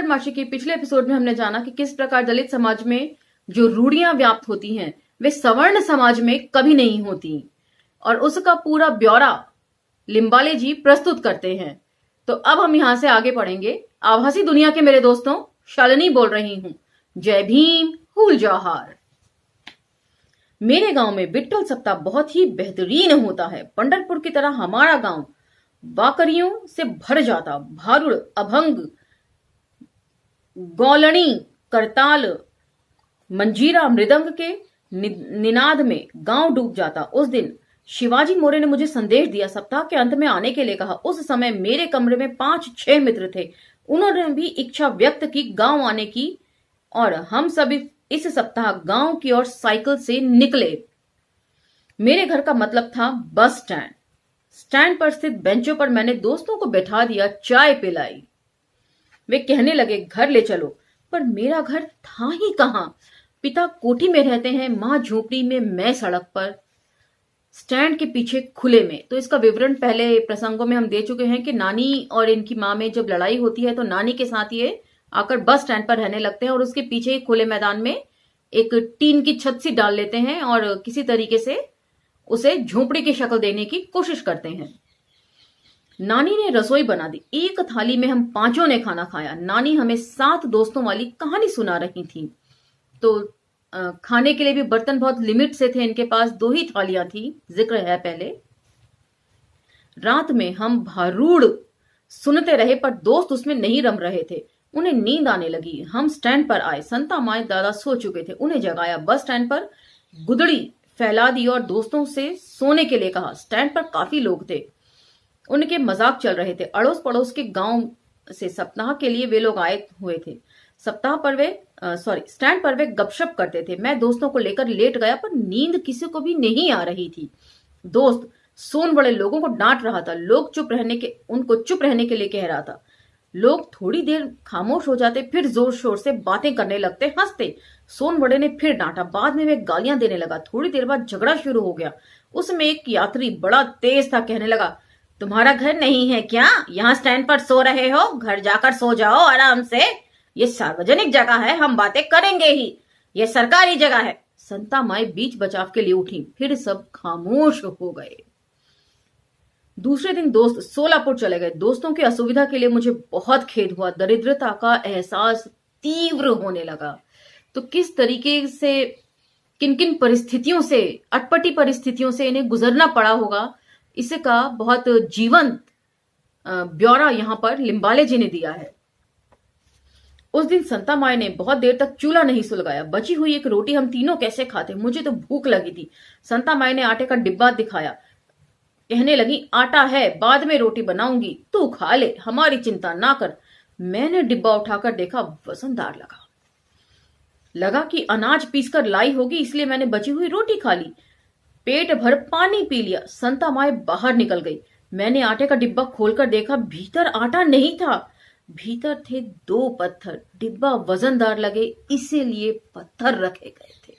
मासी के पिछले एपिसोड में हमने जाना कि किस प्रकार दलित समाज में जो रूढ़ियां व्याप्त होती हैं वे सवर्ण समाज में कभी नहीं होती, और उसका पूरा ब्यौरा लिम्बाले जी प्रस्तुत करते हैं। तो अब हम यहां से आगे पढ़ेंगे। आभासी दुनिया के मेरे दोस्तों, शालिनी बोल रही हूं। जय भीम, हुल जौहार। मेरे गांव में विट्ठल सप्ताह बहुत ही बेहतरीन होता है। पंढरपुर की तरह हमारा गांव वाकरियों से भर जाता। भारुड़, अभंग, गौलणी, करताल, मंजीरा, मृदंग के निनाद में गांव डूब जाता। उस दिन शिवाजी मोरे ने मुझे संदेश दिया, सप्ताह के अंत में आने के लिए कहा। उस समय मेरे कमरे में 5-6 मित्र थे। उन्होंने भी इच्छा व्यक्त की गांव आने की, और हम सभी इस सप्ताह गांव की ओर साइकिल से निकले। मेरे घर का मतलब था बस स्टैंड। स्टैंड पर स्थित बेंचों पर मैंने दोस्तों को बैठा दिया, चाय पिलाई। वे कहने लगे घर ले चलो, पर मेरा घर था ही कहां। पिता कोठी में रहते हैं, मां झोपड़ी में, मैं सड़क पर, स्टैंड के पीछे खुले में। तो इसका विवरण पहले प्रसंगों में हम दे चुके हैं कि नानी और इनकी मां में जब लड़ाई होती है तो नानी के साथ ये आकर बस स्टैंड पर रहने लगते हैं, और उसके पीछे ही खुले मैदान में एक टीन की छत सी डाल लेते हैं और किसी तरीके से उसे झोपड़ी की शक्ल देने की कोशिश करते हैं। नानी ने रसोई बना दी। एक थाली में हम पांचों ने खाना खाया। नानी हमें 7 दोस्तों वाली कहानी सुना रही थी। तो खाने के लिए भी बर्तन बहुत लिमिट से थे इनके पास, 2 ही थालियां थी, जिक्र है पहले। रात में हम भारूड़ सुनते रहे, पर दोस्त उसमें नहीं रम रहे थे। उन्हें नींद आने लगी। हम स्टैंड पर आए। संता माए दादा सो चुके थे, उन्हें जगाया। बस स्टैंड पर गुदड़ी फैला दी और दोस्तों से सोने के लिए कहा। स्टैंड पर काफी लोग थे, उनके मजाक चल रहे थे। अड़ोस पड़ोस के गांव से सप्ताह के लिए वे लोग आए हुए थे। स्टैंड पर वे गपशप करते थे। मैं दोस्तों को लेकर लेट गया, पर नींद किसी को भी नहीं आ रही थी। दोस्त सोन बड़े लोगों को डांट रहा था। उनको चुप रहने के लिए कह रहा था। लोग थोड़ी देर खामोश हो जाते, फिर जोर शोर से बातें करने लगते, हंसते। सोन बड़े ने फिर डांटा। बाद में वे गालियां देने लगा। थोड़ी देर बाद झगड़ा शुरू हो गया। उसमें एक यात्री बड़ा तेज था, कहने लगा, तुम्हारा घर नहीं है क्या? यहाँ स्टैंड पर सो रहे हो? घर जाकर सो जाओ आराम से। ये सार्वजनिक जगह है, हम बातें करेंगे ही। ये सरकारी जगह है। संता माई बीच बचाव के लिए उठी, फिर सब खामोश हो गए। दूसरे दिन दोस्त सोलापुर चले गए। दोस्तों की असुविधा के लिए मुझे बहुत खेद हुआ। दरिद्रता का एहसास तीव्र होने लगा। तो किस तरीके से, किन किन परिस्थितियों से, अटपटी परिस्थितियों से इन्हें गुजरना पड़ा होगा, इसका बहुत जीवंत ब्यौरा यहां पर लिम्बाले जी ने दिया है। उस दिन संता माई ने बहुत देर तक चूल्हा नहीं सुलगाया। बची हुई एक रोटी हम तीनों कैसे खाते? मुझे तो भूख लगी थी। संता माई ने आटे का डिब्बा दिखाया, कहने लगी, आटा है, बाद में रोटी बनाऊंगी, तू खा ले, हमारी चिंता ना कर। मैंने डिब्बा उठाकर देखा, वजनदार लगा कि अनाज पीसकर लाई होगी, इसलिए मैंने बची हुई रोटी खा ली। पेट भर पानी पी लिया। संता माई बाहर निकल गई। मैंने आटे का डिब्बा खोलकर देखा, भीतर आटा नहीं था, भीतर थे 2 पत्थर। डिब्बा वजनदार लगे, इसीलिए पत्थर रखे गए थे।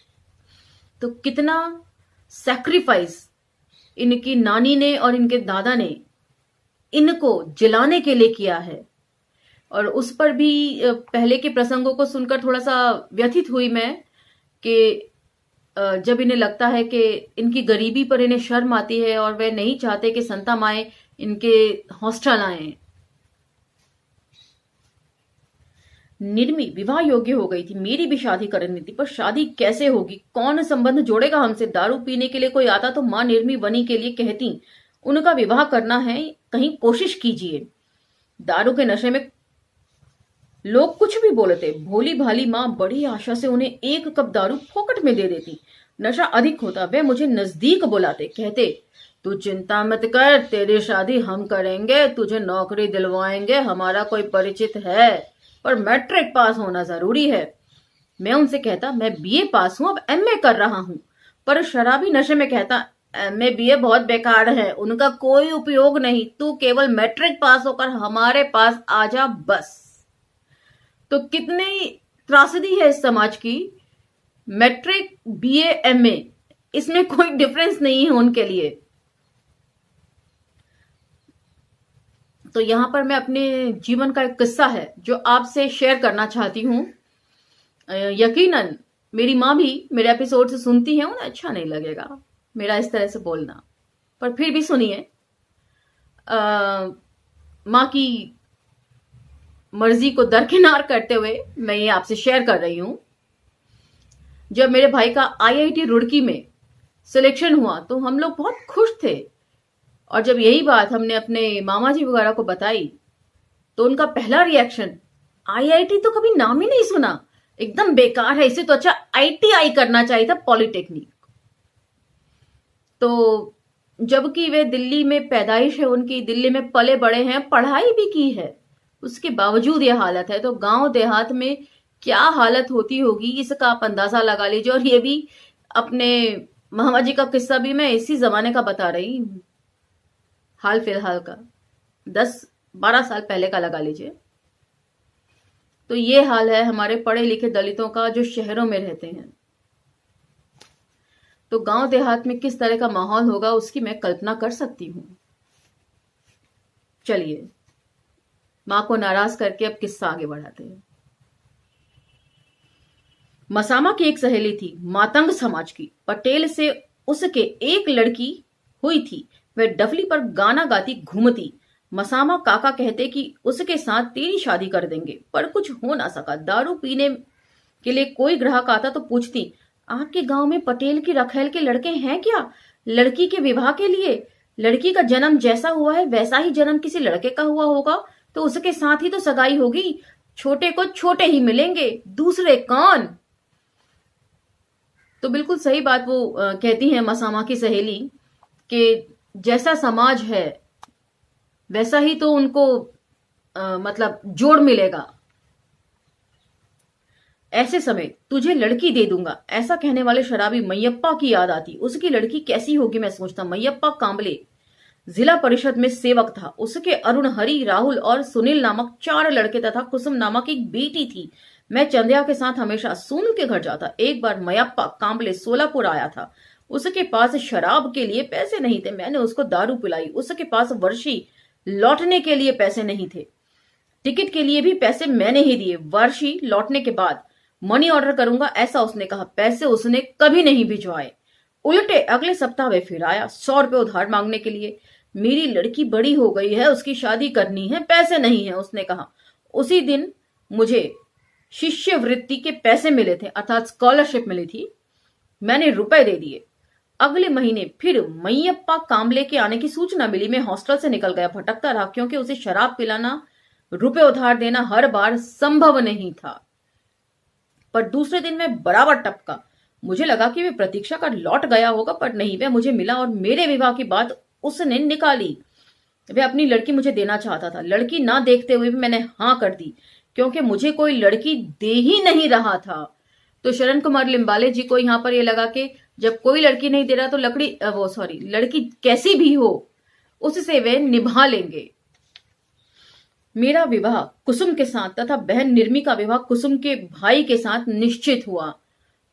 तो कितना सैक्रिफाइस इनकी नानी ने और इनके दादा ने इनको जलाने के लिए किया है। और उस पर भी पहले के प्रसंगों को सुनकर थोड़ा सा व्यथित हुई मैं, कि जब इन्हें लगता है कि इनकी गरीबी पर इन्हें शर्म आती है और वे नहीं चाहते कि संता माए इनके हॉस्टल आए। निर्मी विवाह योग्य हो गई थी, मेरी भी शादी करनी थी, पर शादी कैसे होगी? कौन संबंध जोड़ेगा हमसे? दारू पीने के लिए कोई आता तो मां निर्मी बनी के लिए कहती, उनका विवाह करना है, कहीं कोशिश कीजिए। दारू के नशे में लोग कुछ भी बोलते। भोली भाली मां बड़ी आशा से उन्हें 1 कप दारू फोकट में दे देती। नशा अधिक होता, वे मुझे नजदीक बुलाते, कहते, तू चिंता मत कर, तेरी शादी हम करेंगे, तुझे नौकरी दिलवाएंगे, हमारा कोई परिचित है, पर मैट्रिक पास होना जरूरी है। मैं उनसे कहता, मैं बीए पास हूं, अब एमए कर रहा हूं। पर शराबी नशे में कहता, एमए बीए बहुत बेकार है, उनका कोई उपयोग नहीं, तू केवल मैट्रिक पास होकर हमारे पास आ जा बस। तो कितनी त्रासदी है इस समाज की। मैट्रिक, बीए, एमए, इसमें कोई डिफरेंस नहीं है उनके लिए। तो यहां पर मैं अपने जीवन का एक किस्सा है जो आपसे शेयर करना चाहती हूँ। यकीनन मेरी माँ भी मेरे एपिसोड से सुनती है, उन्हें अच्छा नहीं लगेगा मेरा इस तरह से बोलना, पर फिर भी सुनिए। माँ की मर्जी को दरकिनार करते हुए मैं ये आपसे शेयर कर रही हूं। जब मेरे भाई का आईआईटी रुड़की में सिलेक्शन हुआ तो हम लोग बहुत खुश थे, और जब यही बात हमने अपने मामा जी वगैरह को बताई तो उनका पहला रिएक्शन, आईआईटी तो कभी नाम ही नहीं सुना, एकदम बेकार है, इसे तो अच्छा आईटीआई करना चाहिए था, पॉलिटेक्निक। तो जबकि वे दिल्ली में पैदाइश है उनकी, दिल्ली में पले बड़े हैं, पढ़ाई भी की है, उसके बावजूद यह हालत है। तो गांव देहात में क्या हालत होती होगी इसका आप अंदाजा लगा लीजिए। और ये भी अपने मामा जी का किस्सा भी मैं इसी जमाने का बता रही हूं, हाल फिलहाल का, 10-12 साल पहले का लगा लीजिए। तो ये हाल है हमारे पढ़े लिखे दलितों का जो शहरों में रहते हैं। तो गांव देहात में किस तरह का माहौल होगा उसकी मैं कल्पना कर सकती हूं। चलिए मां को नाराज करके अब किस्सा आगे बढ़ाते हैं। मसामा की एक सहेली थी, मातंग समाज की, पटेल से उसके एक लड़की हुई थी। वह डफली पर गाना गाती घूमती। मसामा काका कहते कि उसके साथ तेरी शादी कर देंगे, पर कुछ हो ना सका। दारू पीने के लिए कोई ग्राहक आता तो पूछती, आपके गांव में पटेल की रखेल के लड़के हैं क्या, लड़की के विवाह के लिए? लड़की का जन्म जैसा हुआ है वैसा ही जन्म किसी लड़के का हुआ होगा, तो उसके साथ ही तो सगाई होगी, छोटे को छोटे ही मिलेंगे, दूसरे कौन? तो बिल्कुल सही बात वो कहती हैं मसामा की सहेली कि जैसा समाज है वैसा ही तो उनको मतलब जोड़ मिलेगा। ऐसे समय तुझे लड़की दे दूंगा, ऐसा कहने वाले शराबी मैयप्पा की याद आती। उसकी लड़की कैसी होगी मैं सोचता। मैयप्पा कांबले जिला परिषद में सेवक था। उसके अरुण, हरि, राहुल और सुनील नामक 4 लड़के तथा कुसुम नामक एक बेटी थी। मैं चंद्या के साथ हमेशा सोनू के घर जाता। एक बार मैयप्पा कांबले सोलापुर आया था। उसके पास शराब के लिए पैसे नहीं थे, मैंने उसको दारू पिलाई। उसके पास वर्षी लौटने के लिए पैसे नहीं थे, टिकट के लिए भी पैसे मैंने ही दिए। वर्षी लौटने के बाद मनी ऑर्डर करूंगा ऐसा उसने कहा। पैसे उसने कभी नहीं भिजवाए। उल्टे अगले सप्ताह वे फिर आया 100 रुपए उधार मांगने के लिए। मेरी लड़की बड़ी हो गई है, उसकी शादी करनी है, पैसे नहीं है उसने कहा। उसी दिन मुझे शिष्यवृत्ति के पैसे मिले थे, अर्थात स्कॉलरशिप मिली थी, मैंने रुपए दे दिए। अगले महीने फिर मैयप्पा कांबले के आने की सूचना मिली। मैं हॉस्टल से निकल गया, भटकता रहा, क्योंकि उसे शराब पिलाना, रुपए उधार देना हर बार संभव नहीं था। पर दूसरे दिन मैं बराबर टपका। मुझे लगा कि वे प्रतीक्षा कर लौट गया होगा, पर नहीं, वह मुझे मिला और मेरे विवाह की बात उसने निकाली। वह अपनी लड़की मुझे देना चाहता था। लड़की ना देखते हुए भी मैंने हाँ कर दी, क्योंकि मुझे कोई लड़की दे ही नहीं रहा था। तो शरण कुमार लिम्बाले जी को यहाँ पर यह लगा कि जब कोई लड़की नहीं दे रहा तो लड़की कैसी भी हो उससे वे निभा लेंगे। मेरा विवाह कुसुम के साथ तथा बहन निर्मी का विवाह कुसुम के भाई के साथ निश्चित हुआ।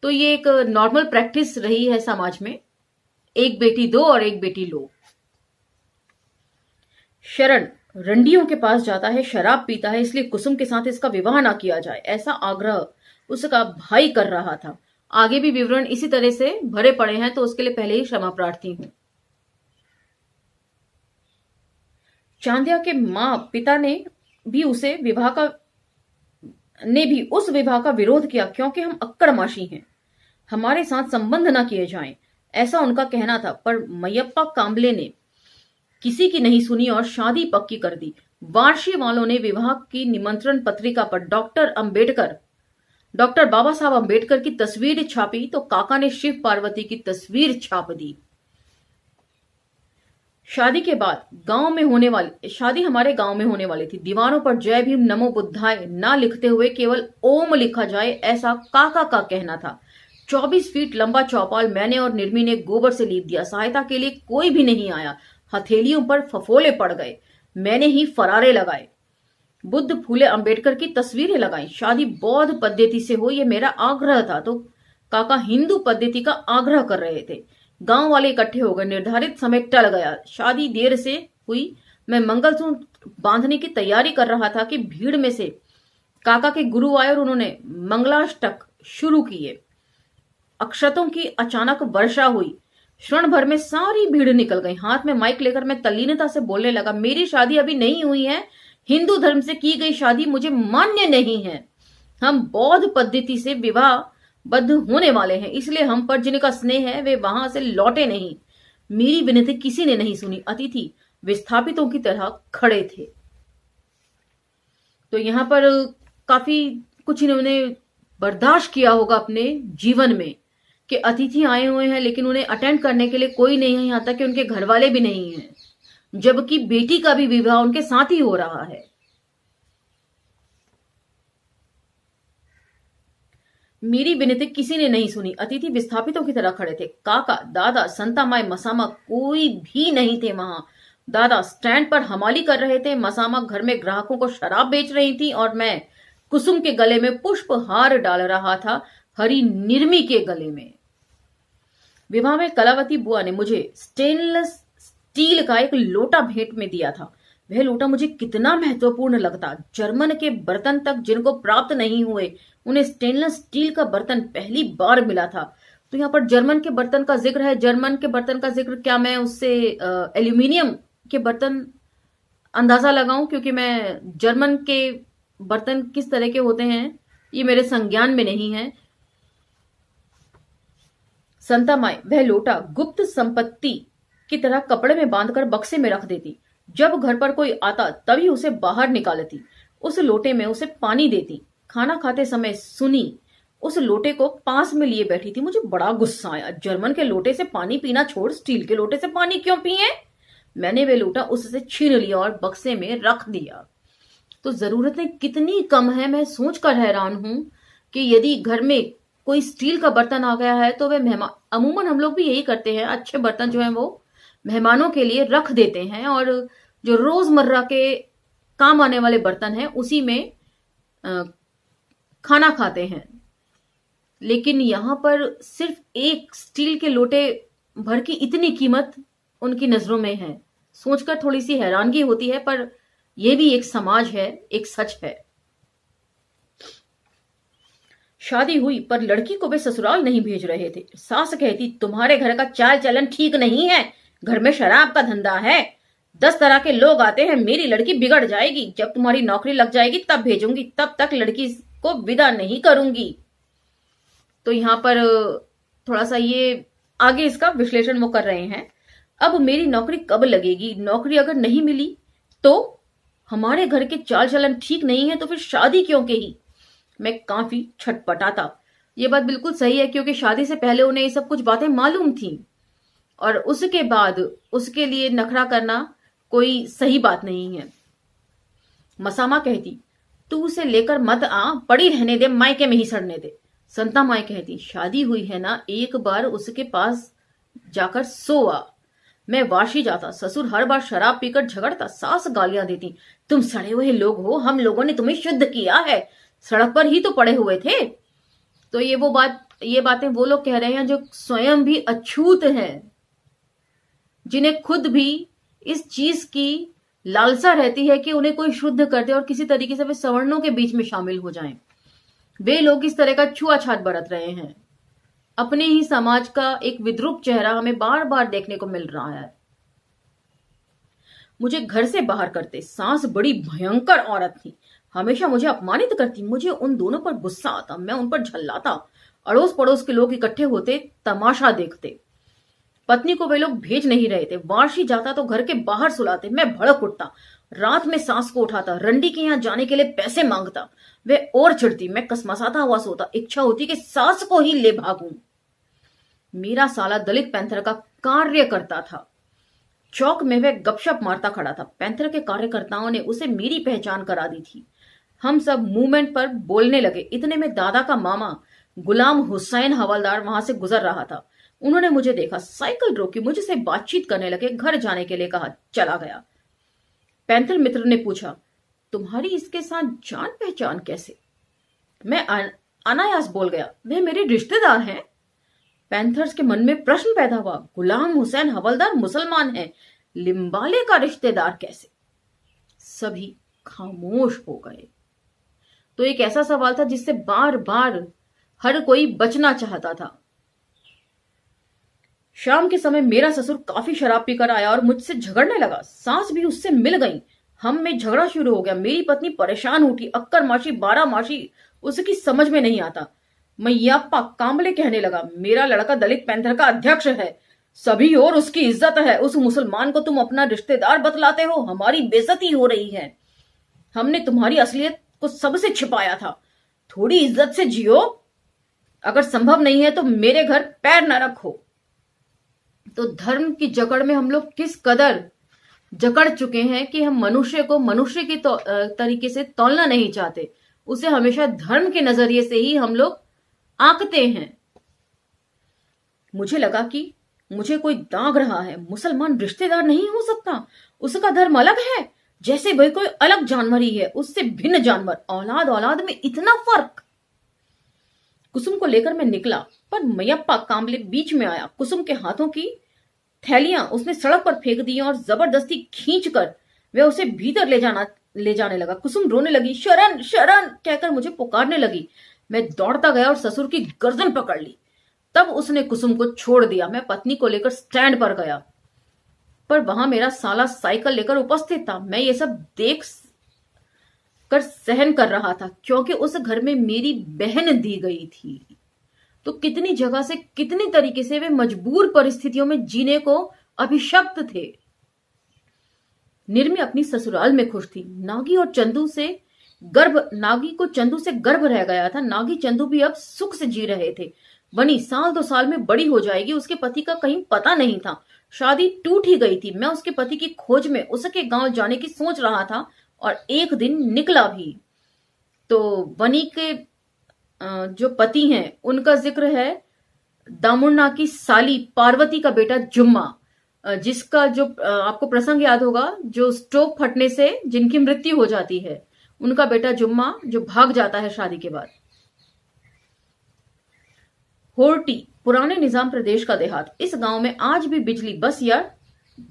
तो ये एक नॉर्मल प्रैक्टिस रही है समाज में, एक बेटी दो और एक बेटी लो। शरण रंडियों के पास जाता है, शराब पीता है, इसलिए कुसुम के साथ इसका विवाह ना किया जाए, ऐसा आग्रह उसका भाई कर रहा था। आगे भी विवरण इसी तरह से भरे पड़े हैं, तो उसके लिए पहले ही क्षमा प्रार्थी हूं। चांदिया के मां पिता ने भी उस विवाह का विरोध किया, क्योंकि हम अक्कड़माशी हैं, हमारे साथ संबंध ना किए जाएं, ऐसा उनका कहना था। पर मैयप्पा कांबले ने किसी की नहीं सुनी और शादी पक्की कर दी। वार्षी वालों ने विवाह की निमंत्रण पत्रिका पर डॉक्टर बाबा साहब अम्बेडकर की तस्वीर छापी, तो काका ने शिव पार्वती की तस्वीर छाप दी। शादी के बाद शादी हमारे गांव में होने वाली थी। दीवारों पर जय भीम नमो बुद्धाय ना लिखते हुए केवल ओम लिखा जाए, ऐसा काका का कहना था। 24 फीट लंबा चौपाल मैंने और निर्मी ने गोबर से लीप दिया। सहायता के लिए कोई भी नहीं आया। हथेलियों पर फफोले पड़ गए, मैंने ही फरारे लगाए। बुद्ध, फूले, अंबेडकर की तस्वीरें लगाई। शादी बौद्ध पद्धति से हो, यह मेरा आग्रह था, तो काका हिंदू पद्धति का आग्रह कर रहे थे। गांव वाले इकट्ठे हो गए। निर्धारित समय टल गया। शादी देर से हुई मैं मंगलसूत्र बांधने की तैयारी कर रहा था कि भीड़ में से काका के गुरु आए और उन्होंने मंगलाष्टक शुरू किए। अक्षतों की अचानक वर्षा हुई। क्षण भर में सारी भीड़ निकल गई। हाथ में माइक लेकर मैं तल्लीनता से बोलने लगा, मेरी शादी अभी नहीं हुई है। हिंदू धर्म से की गई शादी मुझे मान्य नहीं है। हम बौद्ध पद्धति से विवाह बद्ध होने वाले हैं, इसलिए हम पर जिनका स्नेह है वे वहां से लौटे नहीं। मेरी विनती किसी ने नहीं सुनी। अतिथि विस्थापितों की तरह खड़े थे। तो यहां पर काफी कुछ इन्होंने बर्दाश्त किया होगा अपने जीवन में कि अतिथि आए हुए हैं लेकिन उन्हें अटेंड करने के लिए कोई नहीं है, यहां तक कि उनके घर वाले भी नहीं हैं, जबकि बेटी का भी विवाह उनके साथ ही हो रहा है। मेरी विनती किसी ने नहीं सुनी। अतिथि विस्थापितों की तरह खड़े थे। काका, दादा, संता माई, मसामा कोई भी नहीं थे वहां। दादा स्टैंड पर हमाली कर रहे थे, मसामा घर में ग्राहकों को शराब बेच रही थी और मैं कुसुम के गले में पुष्प हार डाल रहा था, हरी निर्मी के गले में। विवाह में कलावती बुआ ने मुझे स्टेनलेस स्टील का एक लोटा भेंट में दिया था। वह लोटा मुझे कितना महत्वपूर्ण लगता। जर्मन के बर्तन तक जिनको प्राप्त नहीं हुए, उन्हें स्टेनलेस स्टील का बर्तन पहली बार मिला था। तो यहाँ पर जर्मन के बर्तन का जिक्र है। जर्मन के बर्तन का जिक्र, क्या मैं उससे एल्यूमिनियम के बर्तन अंदाजा लगाऊं? क्योंकि मैं जर्मन के बर्तन किस तरह के होते हैं ये मेरे संज्ञान में नहीं है। संता माई वह लोटा गुप्त संपत्ति की तरह कपड़े में बांधकर बक्से में रख देती। जब घर पर कोई आता तभी उसे बाहर निकालती। उस लोटे में उसे पानी देती। खाना खाते समय सुनी उस लोटे को पास में लिए बैठी थी। मुझे बड़ा गुस्सा आया। जर्मन के लोटे से पानी पीना छोड़ स्टील के लोटे से पानी क्यों पिए? मैंने वे लोटा उससे छीन लिया और बक्से में रख दिया। तो जरूरतें कितनी कम है। मैं सोचकर हैरान हूं कि यदि घर में कोई स्टील का बर्तन आ गया है तो वे मेहमान, अमूमन हम लोग भी यही करते हैं, अच्छे बर्तन जो हैं वो मेहमानों के लिए रख देते हैं और जो रोजमर्रा के काम आने वाले बर्तन हैं उसी में खाना खाते हैं। लेकिन यहां पर सिर्फ एक स्टील के लोटे भर की इतनी कीमत उनकी नजरों में है। सोचकर थोड़ी सी हैरानगी होती है, पर यह भी एक समाज है, एक सच है। शादी हुई पर लड़की को वे ससुराल नहीं भेज रहे थे। सास कहती, तुम्हारे घर का चाल चलन ठीक नहीं है, घर में शराब का धंधा है, 10 तरह के लोग आते हैं, मेरी लड़की बिगड़ जाएगी, जब तुम्हारी नौकरी लग जाएगी तब भेजूंगी, तब तक लड़की को विदा नहीं करूंगी। तो यहां पर थोड़ा सा ये आगे इसका विश्लेषण वो कर रहे हैं। अब मेरी नौकरी कब लगेगी? नौकरी अगर नहीं मिली तो हमारे घर के चाल चलन ठीक नहीं है तो फिर शादी क्यों कही? मैं काफी छटपटाता। ये बात बिल्कुल सही है क्योंकि शादी से पहले उन्हें ये सब कुछ बातें मालूम थी और उसके बाद उसके लिए नखरा करना कोई सही बात नहीं है। मसामा कहती, तू उसे लेकर मत आ, पड़ी रहने दे, मायके में ही सड़ने दे। संता माई कहती, शादी हुई है ना, एक बार उसके पास जाकर सो आ। मैं वाशी जाता। ससुर हर बार शराब पीकर झगड़ता। सास गालियां देती, तुम सड़े हुए लोग हो, हम लोगों ने तुम्हें शुद्ध किया है, सड़क पर ही तो पड़े हुए थे। तो ये बातें वो लोग कह रहे हैं जो स्वयं भी अछूत हैं, जिन्हें खुद भी इस चीज की लालसा रहती है कि उन्हें कोई शुद्ध कर दे और किसी तरीके से वे सवर्णों के बीच में शामिल हो जाएं। वे लोग इस तरह का छुआछात बरत रहे हैं। अपने ही समाज का एक विद्रूप चेहरा हमें बार बार देखने को मिल रहा है। मुझे घर से बाहर करते। सास बड़ी भयंकर औरत थी, हमेशा मुझे अपमानित करती। मुझे उन दोनों पर गुस्सा आता, मैं उन पर झल्लाता। अड़ोस पड़ोस के लोग इकट्ठे होते, तमाशा देखते। पत्नी को वे लोग भेज नहीं रहे थे। वार्षी जाता तो घर के बाहर सुलाते। मैं भड़क उठता, रात में सास को उठाता, रंडी के यहां जाने के लिए पैसे मांगता। वे और चिढ़ती, मैं कसमसाता हुआ सोता। इच्छा होती कि सास को ही ले भागूं। मेरा साला दलित पैंथर का कार्य करता था। चौक में वह गपशप मारता खड़ा था। पैंथर के कार्यकर्ताओं ने उसे मेरी पहचान करा दी थी। हम सब मूवमेंट पर बोलने लगे। इतने में दादा का मामा गुलाम हुसैन हवलदार वहां से गुजर रहा था। उन्होंने मुझे देखा, साइकिल रोकी, मुझसे बातचीत करने लगे, घर जाने के लिए कहा, चला गया। पैंथर मित्र ने पूछा, तुम्हारी इसके साथ जान पहचान कैसे? मैं अनायास बोल गया, वे मेरे रिश्तेदार हैं। पैंथर्स के मन में प्रश्न पैदा हुआ, गुलाम हुसैन हवलदार मुसलमान हैं, लिम्बाले का रिश्तेदार कैसे? सभी खामोश हो गए। तो एक ऐसा सवाल था जिससे बार बार हर कोई बचना चाहता था। शाम के समय मेरा ससुर काफी शराब पीकर आया और मुझसे झगड़ने लगा। सास भी उससे मिल गई। हम में झगड़ा शुरू हो गया। मेरी पत्नी परेशान उठी। अक्कर माशी 12 माशी उसकी समझ में नहीं आता। मैयाप्पा कांबले कहने लगा, मेरा लड़का दलित पैंथर का अध्यक्ष है, सभी और उसकी इज्जत है। उस मुसलमान को तुम अपना रिश्तेदार बतलाते हो। हमारी बेइज्जती हो रही है। हमने तुम्हारी असलियत को सबसे छिपाया था। थोड़ी इज्जत से जियो। अगर संभव नहीं है तो मेरे घर पैर न रखो। तो धर्म की जकड़ में हम लोग किस कदर जकड़ चुके हैं कि हम मनुष्य को मनुष्य की तरीके से तौलना नहीं चाहते। उसे हमेशा धर्म के नजरिए से ही हम लोग आंकते हैं। मुझे लगा कि मुझे कोई दाग रहा है। मुसलमान रिश्तेदार नहीं हो सकता। उसका धर्म अलग है, जैसे वही कोई अलग जानवर ही है, उससे भिन्न जानवर। औलाद औलाद में इतना फर्क। कुसुम को लेकर मैं निकला, पर मैयप्पा कांबले बीच में आया। कुसुम के हाथों की थैलियां उसने सड़क पर फेंक दी और जबरदस्ती खींचकर वह उसे भीतर ले जाने लगा। कुसुम रोने लगी। शरण शरण कहकर मुझे पुकारने लगी। मैं दौड़ता गया और ससुर की गर्दन पकड़ ली। तब उसने कुसुम को छोड़ दिया। मैं पत्नी को लेकर स्टैंड पर गया, पर वहां मेरा साला साइकिल लेकर उपस्थित था। मैं ये सब देख कर सहन कर रहा था, क्योंकि उस घर में मेरी बहन दी गई थी। तो कितनी जगह से, कितनी तरीके से वे मजबूर परिस्थितियों में जीने को अभिशप्त थे। निर्मी अपनी ससुराल में खुश थी। नागी को चंदू से गर्भ रह गया था। नागी चंदू भी अब सुख से जी रहे थे। बनी 1-2 साल में बड़ी हो जाएगी। उसके पति का कहीं पता नहीं था। शादी टूट ही गई थी। मैं उसके पति की खोज में उसके गांव जाने की सोच रहा था और एक दिन निकला भी। तो बनी के जो पति हैं उनका जिक्र है दामुन्ना की साली पार्वती का बेटा जुम्मा, जिसका जो आपको प्रसंग याद होगा, जो स्टोव फटने से जिनकी मृत्यु हो जाती है, उनका बेटा जुम्मा जो भाग जाता है शादी के बाद। होर्टी पुराने निजाम प्रदेश का देहात। इस गांव में आज भी बिजली, बस या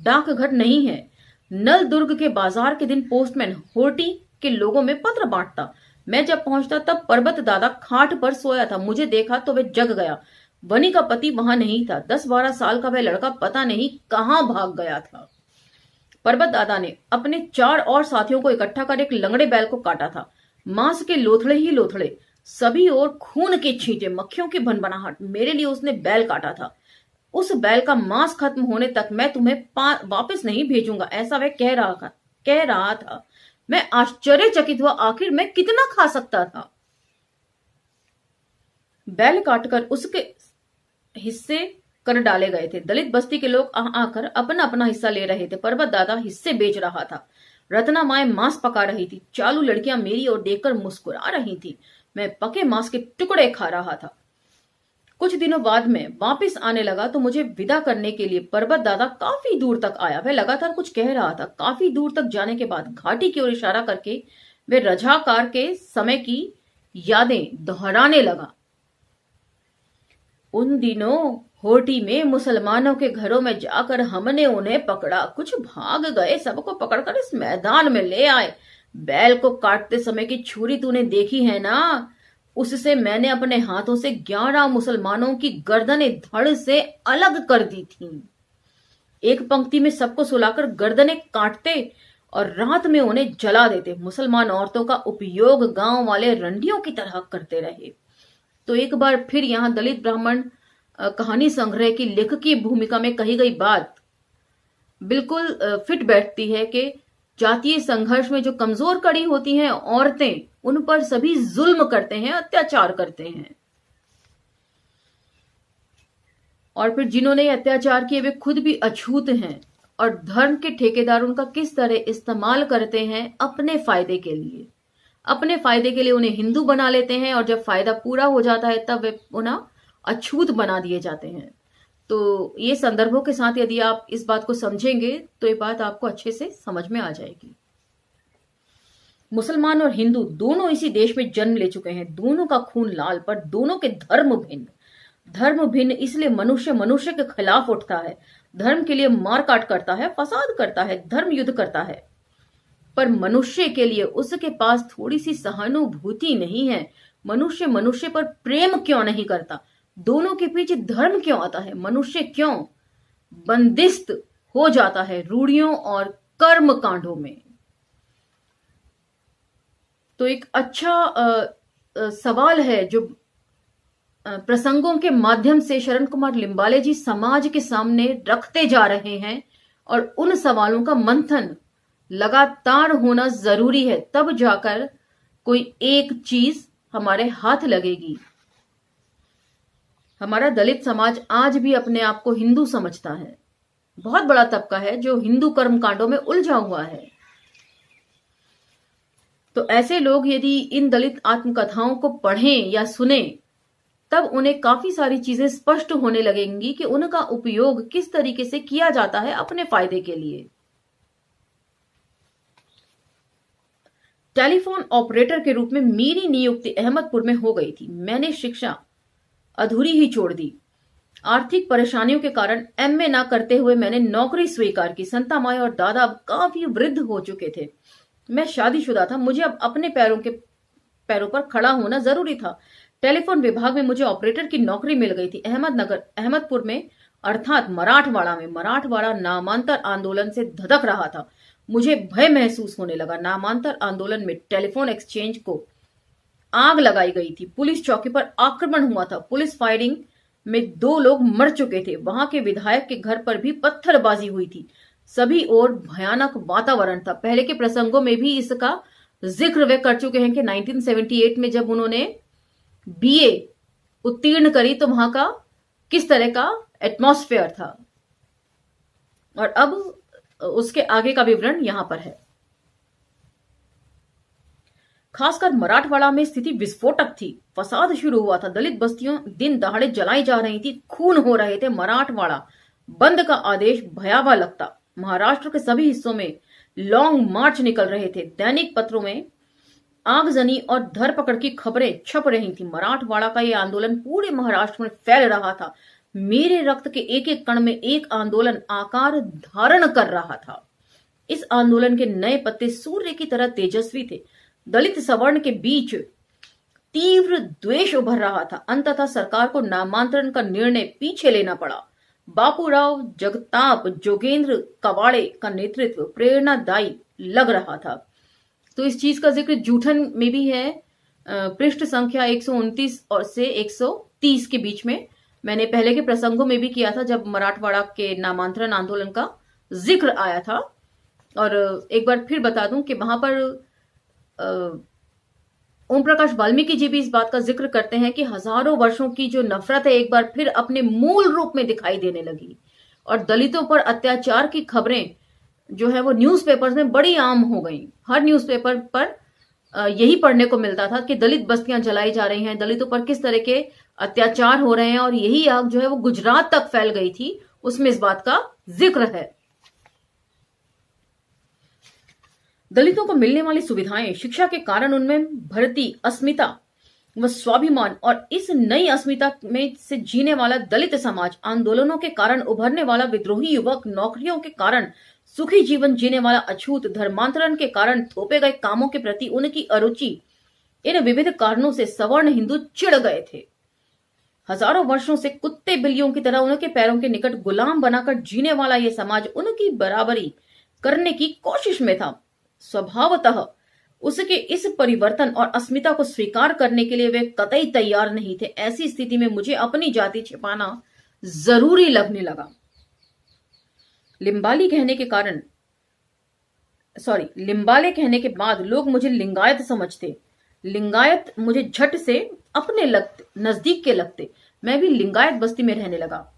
डाकघर नहीं है। नल दुर्ग के बाजार के दिन पोस्टमैन होर्टी के लोगों में पत्र बांटता। मैं जब पहुंचता तब पर्वत दादा खाट पर सोया था। मुझे देखा तो वह जग गया। बनी का पति वहां नहीं था। 10-12 साल का वह लड़का पता नहीं कहां भाग गया था। पर्वत दादा ने अपने 4 और साथियों को इकट्ठा कर एक लंगड़े बैल को काटा था। मांस के लोथड़े ही लोथड़े, सभी और खून के छींटे, मक्खियों की भनभनाहट। मेरे लिए उसने बैल काटा था। उस बैल का मांस खत्म होने तक मैं तुम्हें वापस नहीं भेजूंगा, ऐसा वह कह रहा था। मैं आश्चर्यचकित हुआ। आखिर मैं कितना खा सकता था? बैल काटकर उसके हिस्से कर डाले गए थे। दलित बस्ती के लोग आकर अपना अपना हिस्सा ले रहे थे। पर्वत दादा हिस्से बेच रहा था। रत्ना माए मांस पका रही थी। चालू लड़कियां मेरी ओर देखकर मुस्कुरा रही थी। मैं पके मांस के टुकड़े खा रहा था। कुछ दिनों बाद में वापस आने लगा तो मुझे विदा करने के लिए पर्वत दादा काफी दूर तक आया। वह लगातार कुछ कह रहा था। काफी दूर तक जाने के बाद घाटी की ओर इशारा करके वह रजाकार के समय की यादें दोहराने लगा। उन दिनों होटी में मुसलमानों के घरों में जाकर हमने उन्हें पकड़ा। कुछ भाग गए, सबको पकड़कर इस मैदान में ले आए। बैल को काटते समय की छुरी तूने देखी है ना? उससे मैंने अपने हाथों से 11 मुसलमानों की गर्दनें धड़ से अलग कर दी थीं। एक पंक्ति में सबको सुलाकर गर्दनें काटते और रात में उन्हें जला देते। मुसलमान औरतों का उपयोग गांव वाले रंडियों की तरह करते रहे। तो एक बार फिर यहाँ दलित ब्राह्मण कहानी संग्रह की लेखक की भूमिका में कही गई बात बिल्कुल फिट बैठती है कि जातीय संघर्ष में जो कमजोर कड़ी होती हैं औरतें, उन पर सभी जुल्म करते हैं, अत्याचार करते हैं। और फिर जिन्होंने अत्याचार किए वे खुद भी अछूत हैं और धर्म के ठेकेदार उनका किस तरह इस्तेमाल करते हैं अपने फायदे के लिए। अपने फायदे के लिए उन्हें हिंदू बना लेते हैं और जब फायदा पूरा हो जाता है तब वे उन्हें अछूत बना दिए जाते हैं। तो ये संदर्भों के साथ यदि आप इस बात को समझेंगे तो ये बात आपको अच्छे से समझ में आ जाएगी। मुसलमान और हिंदू दोनों इसी देश में जन्म ले चुके हैं। दोनों का खून लाल, पर दोनों के धर्म भिन्न। धर्म भिन्न इसलिए मनुष्य मनुष्य के खिलाफ उठता है, धर्म के लिए मारकाट करता है, फसाद करता है, धर्म युद्ध करता है। पर मनुष्य के लिए उसके पास थोड़ी सी सहानुभूति नहीं है? मनुष्य मनुष्य पर प्रेम क्यों नहीं करता? दोनों के पीछे धर्म क्यों आता है? मनुष्य क्यों बंदिस्त हो जाता है रूढ़ियों और कर्म कांडों में? तो एक अच्छा सवाल है जो प्रसंगों के माध्यम से शरण कुमार लिंबाले जी समाज के सामने रखते जा रहे हैं, और उन सवालों का मंथन लगातार होना जरूरी है, तब जाकर कोई एक चीज हमारे हाथ लगेगी। हमारा दलित समाज आज भी अपने आप को हिंदू समझता है। बहुत बड़ा तबका है जो हिंदू कर्म कांडों में उलझा हुआ है। तो ऐसे लोग यदि इन दलित आत्मकथाओं को पढ़ें या सुने, तब उन्हें काफी सारी चीजें स्पष्ट होने लगेंगी कि उनका उपयोग किस तरीके से किया जाता है अपने फायदे के लिए। टेलीफोन ऑपरेटर के रूप में मेरी नियुक्ति अहमदपुर में हो गई थी। मैंने शिक्षा अधूरी ही छोड़ दी। आर्थिक परेशानियों के कारण एमए ना करते हुए मैंने नौकरी स्वीकार की। संता माई और दादा अब काफी वृद्ध हो चुके थे। मैं शादीशुदा था। मुझे अब अपने पैरों पर खड़ा होना जरूरी था। टेलीफोन विभाग में मुझे ऑपरेटर की नौकरी मिल गई थी। अहमदपुर में, अर्थात मराठवाड़ा में। मराठवाड़ा नामांतर आंदोलन से धधक रहा था। मुझे भय महसूस होने लगा। नामांतर आंदोलन में टेलीफोन एक्सचेंज को आग लगाई गई थी। पुलिस चौकी पर आक्रमण हुआ था। पुलिस फायरिंग में 2 लोग मर चुके थे। वहां के विधायक के घर पर भी पत्थरबाजी हुई थी। सभी ओर भयानक वातावरण था। पहले के प्रसंगों में भी इसका जिक्र वे कर चुके हैं कि 1978 में जब उन्होंने बीए उत्तीर्ण करी तो वहां का किस तरह का एटमॉस्फेयर था, और अब उसके आगे का विवरण यहां पर है। खासकर मराठवाड़ा में स्थिति विस्फोटक थी। फसाद शुरू हुआ था। दलित बस्तियों दिन दहाड़े जलाई जा रही थी। खून हो रहे थे। मराठवाड़ा बंद का आदेश भयावह लगता। महाराष्ट्र के सभी हिस्सों में लॉन्ग मार्च निकल रहे थे। दैनिक पत्रों में आगजनी और धरपकड़ की खबरें छप रही थी। मराठवाड़ा का यह आंदोलन पूरे महाराष्ट्र में फैल रहा था। मेरे रक्त के एक एक कण में एक आंदोलन आकार धारण कर रहा था। इस आंदोलन के नए पत्ते सूर्य की तरह तेजस्वी थे। दलित सवर्ण के बीच तीव्र द्वेष उभर रहा था। अंततः सरकार को नामांतरण का निर्णय पीछे लेना पड़ा। बापूराव जगताप जोगेंद्र कवाड़े का नेतृत्व प्रेरणादायी लग रहा था। तो इस चीज का जिक्र जूठन में भी है, पृष्ठ संख्या 129 और से 130 के बीच में। मैंने पहले के प्रसंगों में भी किया था जब मराठवाड़ा के नामांतरण आंदोलन का जिक्र आया था। और एक बार फिर बता दूं कि वहां पर ओम प्रकाश वाल्मीकि जी भी इस बात का जिक्र करते हैं कि हजारों वर्षों की जो नफरत है एक बार फिर अपने मूल रूप में दिखाई देने लगी, और दलितों पर अत्याचार की खबरें जो है वो न्यूज़पेपर्स में बड़ी आम हो गई। हर न्यूज़पेपर पर यही पढ़ने को मिलता था कि दलित बस्तियां जलाई जा रही हैं, दलितों पर किस तरह के अत्याचार हो रहे हैं, और यही आग जो है वो गुजरात तक फैल गई थी। उसमें इस बात का जिक्र है। दलितों को मिलने वाली सुविधाएं, शिक्षा के कारण उनमें भरती अस्मिता व स्वाभिमान, और इस नई अस्मिता में से जीने वाला दलित समाज, आंदोलनों के कारण उभरने वाला विद्रोही युवक, नौकरियों के कारण सुखी जीवन जीने वाला अछूत, धर्मांतरण के कारण थोपे गए कामों के प्रति उनकी अरुचि, इन विविध कारणों से सवर्ण हिंदू चिढ़ गए थे। हजारों वर्षों से कुत्ते बिल्लियों की तरह उनके पैरों के निकट गुलाम बनाकर जीने वाला यह समाज उनकी बराबरी करने की कोशिश में था। स्वभावतः उसके इस परिवर्तन और अस्मिता को स्वीकार करने के लिए वे कतई तैयार नहीं थे। ऐसी स्थिति में मुझे अपनी जाति छिपाना जरूरी लगने लगा। लिंबाले कहने के बाद लोग मुझे लिंगायत समझते। लिंगायत मुझे झट से अपने नजदीक के लगते। मैं भी लिंगायत बस्ती में रहने लगा।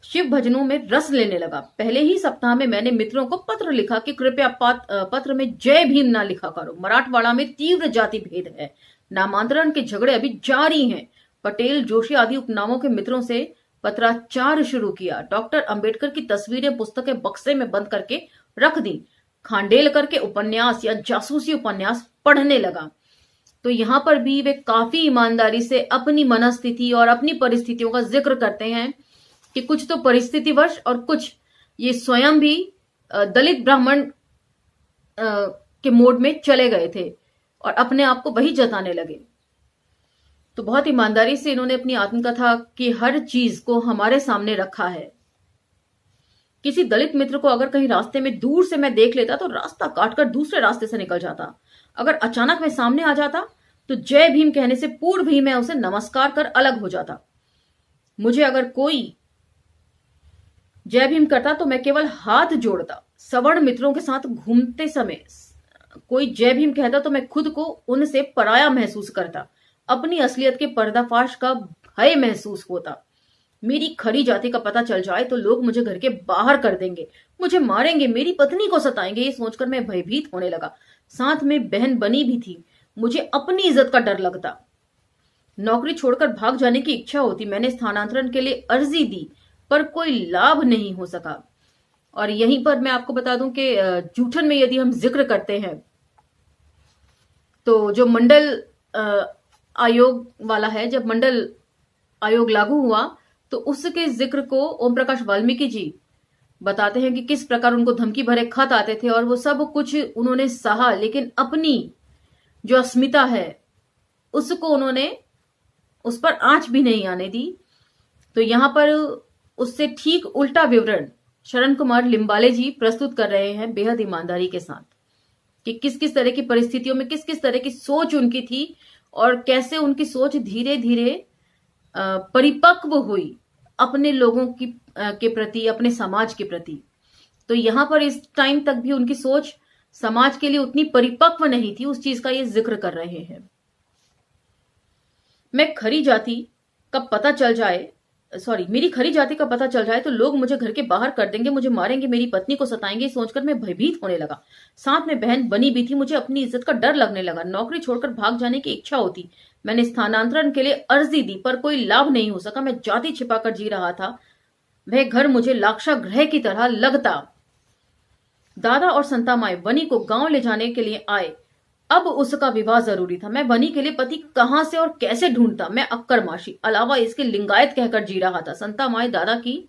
शिव भजनों में रस लेने लगा। पहले ही सप्ताह में मैंने मित्रों को पत्र लिखा कि कृपया पत्र में जय भीम ना लिखा करो। मराठवाड़ा में तीव्र जाति भेद है। नामांतरण के झगड़े अभी जारी हैं। पटेल, जोशी आदि उपनामों के मित्रों से पत्राचार शुरू किया। डॉक्टर अंबेडकर की तस्वीरें, पुस्तकें बक्से में बंद करके रख दी। खांडेलकर के उपन्यास या जासूसी उपन्यास पढ़ने लगा। तो यहां पर भी वे काफी ईमानदारी से अपनी मनस्थिति और अपनी परिस्थितियों का जिक्र करते हैं कि कुछ तो परिस्थितिवश और कुछ ये स्वयं भी दलित ब्राह्मण के मोड में चले गए थे और अपने आप को वही जताने लगे। तो बहुत ईमानदारी से इन्होंने अपनी आत्मकथा की हर चीज को हमारे सामने रखा है। किसी दलित मित्र को अगर कहीं रास्ते में दूर से मैं देख लेता तो रास्ता काटकर दूसरे रास्ते से निकल जाता। अगर अचानक मैं सामने आ जाता तो जय भीम कहने से पूर्व ही मैं उसे नमस्कार कर अलग हो जाता। मुझे अगर कोई जय भीम करता तो मैं केवल हाथ जोड़ता। सवर्ण मित्रों के साथ घूमते समय कोई जय भीम कहता तो मैं खुद को उनसे पराया महसूस करता। अपनी असलियत के पर्दाफाश का भय महसूस होता। मेरी खरी जाति का पता चल जाए तो लोग मुझे घर के बाहर कर देंगे, मुझे मारेंगे, मेरी पत्नी को सताएंगे। ये सोचकर मैं भयभीत होने लगा। साथ में बहन बनी भी थी। मुझे अपनी इज्जत का डर लगता। नौकरी छोड़कर भाग जाने की इच्छा होती। मैंने स्थानांतरण के लिए अर्जी दी पर कोई लाभ नहीं हो सका। और यहीं पर मैं आपको बता दूं कि जूठन में यदि हम जिक्र करते हैं तो जो मंडल आयोग वाला है, जब मंडल आयोग लागू हुआ तो उसके जिक्र को ओम प्रकाश वाल्मीकि जी बताते हैं कि किस प्रकार उनको धमकी भरे खत आते थे और वो सब कुछ उन्होंने सहा, लेकिन अपनी जो अस्मिता है उसको उन्होंने उस पर आंच भी नहीं आने दी। तो यहां पर उससे ठीक उल्टा विवरण शरण कुमार लिम्बाले जी प्रस्तुत कर रहे हैं बेहद ईमानदारी के साथ कि किस किस तरह की परिस्थितियों में किस किस तरह की सोच उनकी थी और कैसे उनकी सोच धीरे धीरे परिपक्व हुई अपने लोगों की के प्रति, अपने समाज के प्रति। तो यहां पर इस टाइम तक भी उनकी सोच समाज के लिए उतनी परिपक्व नहीं थी, उस चीज का ये जिक्र कर रहे हैं। मैं खरी जाति का पता चल जाए मेरी खरी जाति का पता चल जाए तो लोग मुझे घर के बाहर कर देंगे, मुझे मारेंगे, मेरी पत्नी को सताएंगे। सोचकर मैं भयभीत होने लगा। साथ में बहन बनी भी थी। मुझे अपनी इज्जत का डर लगने लगा। नौकरी छोड़कर भाग जाने की इच्छा होती। मैंने स्थानांतरण के लिए अर्जी दी पर कोई लाभ नहीं हो सका। मैं जाति छिपाकर जी रहा था। वह घर मुझे लाक्षागृह की तरह लगता। दादा और संता माई बनी को गांव ले जाने के लिए आए। अब उसका विवाह जरूरी था। मैं बनी के लिए पति कहां से और कैसे ढूंढता। मैं अक्कर माशी अलावा इसके लिंगायत कहकर जी रहा था। संता माई दादा की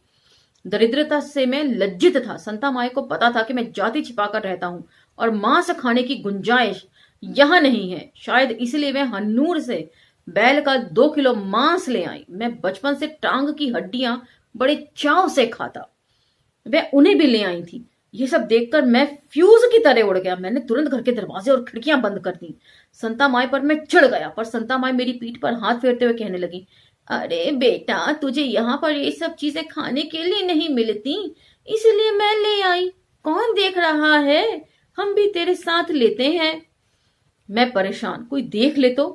दरिद्रता से मैं लज्जित था। संता माई को पता था कि मैं जाति छिपाकर रहता हूं और मांस खाने की गुंजाइश यहां नहीं है। शायद इसलिए मैं हन्नूर से बैल का 2 किलो मांस ले आई। मैं बचपन से टांग की हड्डियां बड़े चाव से खाता। वह उन्हें भी ले आई थी। ये सब देखकर मैं फ्यूज की तरह उड़ गया। मैंने तुरंत घर के दरवाजे और खिड़कियां बंद कर दी। संता माई पर मैं चिढ़ गया पर संता माई मेरी पीठ पर हाथ फेरते हुए कहने लगी, अरे बेटा, तुझे यहाँ पर ये सब चीजें खाने के लिए नहीं मिलती, इसलिए मैं ले आई। कौन देख रहा है, हम भी तेरे साथ लेते हैं। मैं परेशान, कोई देख ले तो।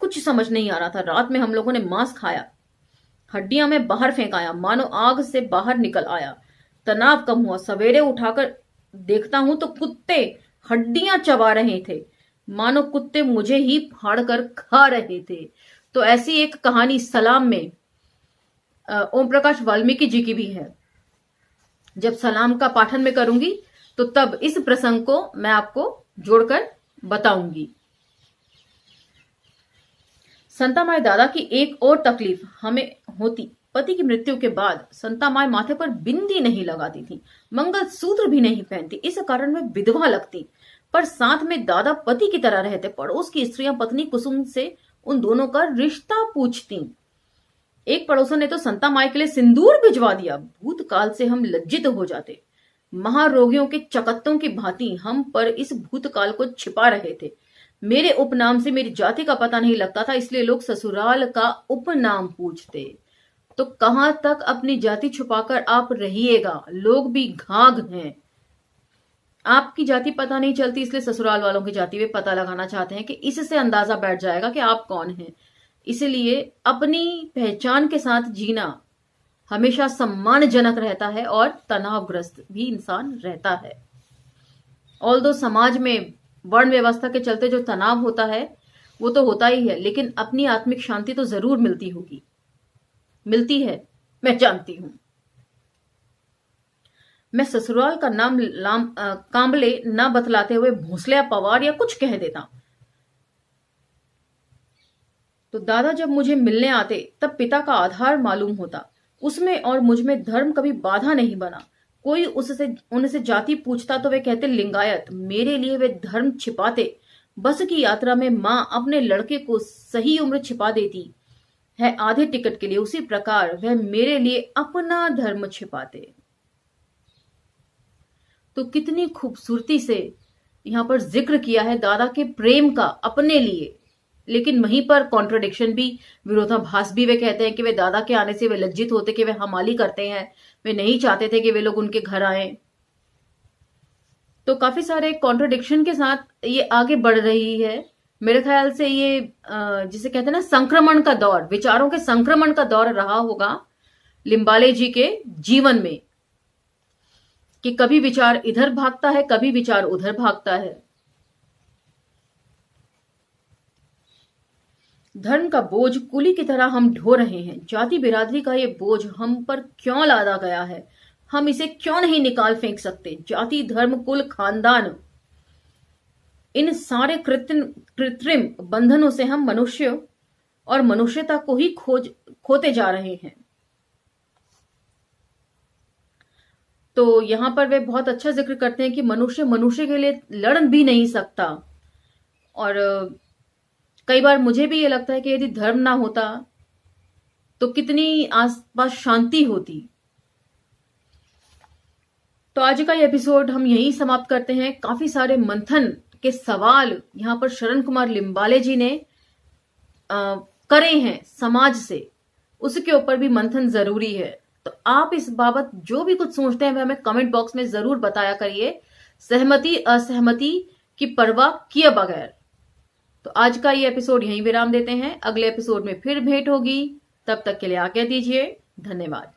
कुछ समझ नहीं आ रहा था। रात में हम लोगों ने मांस खाया, हड्डियां में बाहर फेंक आया, मानो आग से बाहर निकल आया। तनाव कम हुआ। सवेरे उठाकर देखता हूं तो कुत्ते हड्डियां चबा रहे थे, मानो कुत्ते मुझे ही फाड़ कर खा रहे थे। तो ऐसी एक कहानी सलाम में ओम प्रकाश वाल्मीकि जी की भी है। जब सलाम का पाठन में करूंगी तो तब इस प्रसंग को मैं आपको जोड़कर बताऊंगी। संता माई दादा की एक और तकलीफ हमें होती। पति की मृत्यु के बाद संता माई माथे पर बिंदी नहीं लगाती थी, मंगल सूत्र भी नहीं पहनती। इस कारण में विधवा लगती। पर साथ में दादा पति की तरह रहते। पड़ोस की स्त्रियां पत्नी कुसुम से उन दोनों का रिश्ता पूछती। एक पड़ोसन ने तो संता माई के लिए सिंदूर भिजवा दिया। भूतकाल से हम लज्जित हो जाते। महारोगियों के चकत्तों की भांति हम पर इस भूतकाल को छिपा रहे थे। मेरे उपनाम से मेरी जाति का पता नहीं लगता था, इसलिए लोग ससुराल का उपनाम पूछते। तो कहां तक अपनी जाति छुपाकर आप रहिएगा। लोग भी घाघ हैं। आपकी जाति पता नहीं चलती, इसलिए ससुराल वालों की जाति वे पता लगाना चाहते हैं कि इससे अंदाजा बैठ जाएगा कि आप कौन हैं। इसलिए अपनी पहचान के साथ जीना हमेशा सम्मानजनक रहता है और तनावग्रस्त भी इंसान रहता है। ऑल्दो समाज में वर्ण व्यवस्था के चलते जो तनाव होता है वो तो होता ही है, लेकिन अपनी आत्मिक शांति तो जरूर मिलती होगी, मिलती है, मैं जानती हूं। मैं ससुराल का नाम कांबले ना बतलाते हुए भोसले पवार या कुछ कह देता। तो दादा जब मुझे मिलने आते तब पिता का आधार मालूम होता। उसमें और मुझ में धर्म कभी बाधा नहीं बना। कोई उससे उनसे जाति पूछता तो वे कहते लिंगायत। मेरे लिए वे धर्म छिपाते। बस की यात्रा में माँ अपने लड़के को सही उम्र छिपा देती है आधे टिकट के लिए, उसी प्रकार वह मेरे लिए अपना धर्म छिपाते। तो कितनी खूबसूरती से यहाँ पर जिक्र किया है दादा के प्रेम का अपने लिए, लेकिन वहीं पर कॉन्ट्रडिक्शन भी, विरोधाभास भी। वे कहते हैं कि वे दादा के आने से वे लज्जित होते कि वे हमाली करते हैं, वे नहीं चाहते थे कि वे लोग उनके घर आए। तो काफी सारे कॉन्ट्रडिक्शन के साथ ये आगे बढ़ रही है। मेरे ख्याल से ये जिसे कहते हैं ना संक्रमण का दौर, विचारों के संक्रमण का दौर रहा होगा लिम्बाले जी के जीवन में, कि कभी विचार इधर भागता है, कभी विचार उधर भागता है। धर्म का बोझ कुली की तरह हम ढो रहे हैं। जाति बिरादरी का ये बोझ हम पर क्यों लादा गया है? हम इसे क्यों नहीं निकाल फेंक सकते? जाति, धर्म, कुल, खानदान, इन सारे कृत्रिम बंधनों से हम मनुष्य और मनुष्यता को ही खोते जा रहे हैं। तो यहां पर वे बहुत अच्छा जिक्र करते हैं कि मनुष्य मनुष्य के लिए लड़ भी नहीं सकता। और कई बार मुझे भी ये लगता है कि यदि धर्म ना होता तो कितनी आसपास शांति होती। तो आज का ये एपिसोड हम यहीं समाप्त करते हैं। काफी सारे मंथन के सवाल यहां पर शरण कुमार लिम्बाले जी ने करे हैं समाज से, उसके ऊपर भी मंथन जरूरी है। तो आप इस बाबत जो भी कुछ सोचते हैं वह हमें कमेंट बॉक्स में जरूर बताया करिए, सहमति असहमति की परवाह किए बगैर। तो आज का ये एपिसोड यहीं विराम देते हैं। अगले एपिसोड में फिर भेंट होगी, तब तक के लिए आज्ञा दीजिए। धन्यवाद।